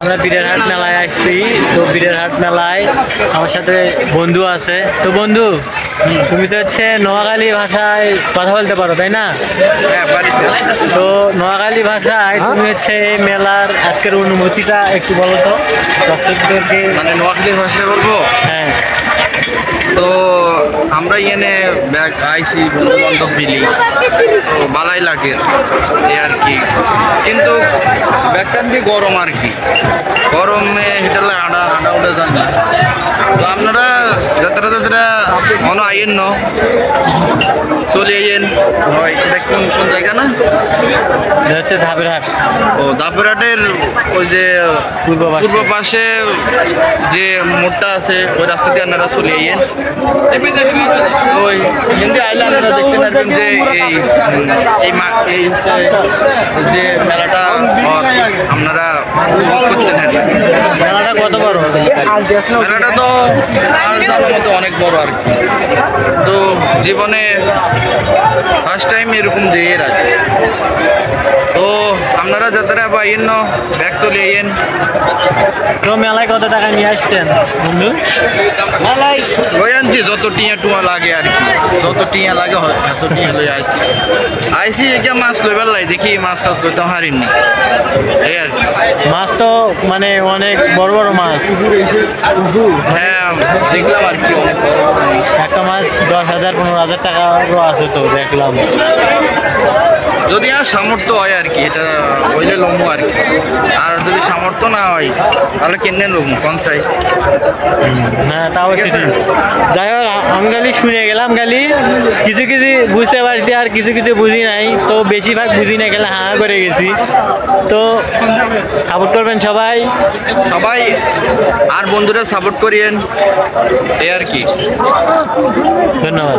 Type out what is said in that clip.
আমরা বিরারহাট মেলায় আসছি। তো বিরারহাট মেলায় আমার সাথে বন্ধু আছে। তো বন্ধু, তুমি তো হচ্ছে নোয়াখালী ভাষায় কথা বলতে পারো, তাই না? তো নোয়াখালী ভাষায় তুমি হচ্ছে এই মেলার আজকের অনুভূতিটা একটু বলো তো দর্শকদেরকে। মানে নোয়াখালীর ভাষায় বলবো। হ্যাঁ, তো আমরা এনে ব্যাগ আইসি বন্ধু বান্ধব মিলি, তো বালাই লাগে এই আর কি। কিন্তু ব্যাগটার দিয়ে গরম আর কি, গরমে হিটালে আডা আডা উঠে যান না। তো আপনারা যাত্রা মনে আইয়েন ন চলে আইয়েন। হয় এটা কোন কোন জায়গা না? এটা হচ্ছে ধাপেরহাট। ও ধাপেরহাটের ওই যে পূর্ব পাশে যে মোড়টা আছে ওই রাস্তা দিয়ে আপনারা চলে আইয়েন। ওই হিন্দি আইলে আপনারা দেখতে পারবেন যে এই যে মেলাটা আপনারা করতে থাকেন। মেলাটা কত বড়? মেলাটা তো মতো অনেক বড় আর কি। তো জীবনে ফার্স্ট টাইম এরকম দিয়ে রাখে। তো আপনারা যাত্রা পাইয়েন না, ব্যাগ চলে আইয়েন। তো মেলায় কত টাকা নিয়ে আসছেন বন্ধু? মেলায় লই আনছি যত টিয়া টুয়া লাগে আর কি, যত টিয়া লাগে এত টিয়া লই আইসি এটা মাছ লইবার লাই, দেখি মাছ টাছ লইতে হারিনি এই আর কি। মাছ তো মানে অনেক বড় বড় মাছ। হ্যাঁ দেখলাম আর কি, অনেক বড় একটা মাছ 10,000 15,000 টাকারও আছে তো দেখলাম। যদি আর সামর্থ্য হয় আর কি, এটা হইলে লম্ব আর কি। আর যদি সামর্থ্য না হয় তাহলে কেনে লম্ব কোন চাই। হ্যাঁ, তাও ঠিক। যাই হোক, আমি খালি শুনে গেলাম, খালি কিছু কিছু বুঝতে পারছি আর কিছু কিছু বুঝি নাই। তো বেশিরভাগ বুঝি না গেলে হাঁ করে গেছি। তো সাপোর্ট করবেন সবাই সবাই, আর বন্ধুরা সাপোর্ট করিয়েন এই আর কি। ধন্যবাদ।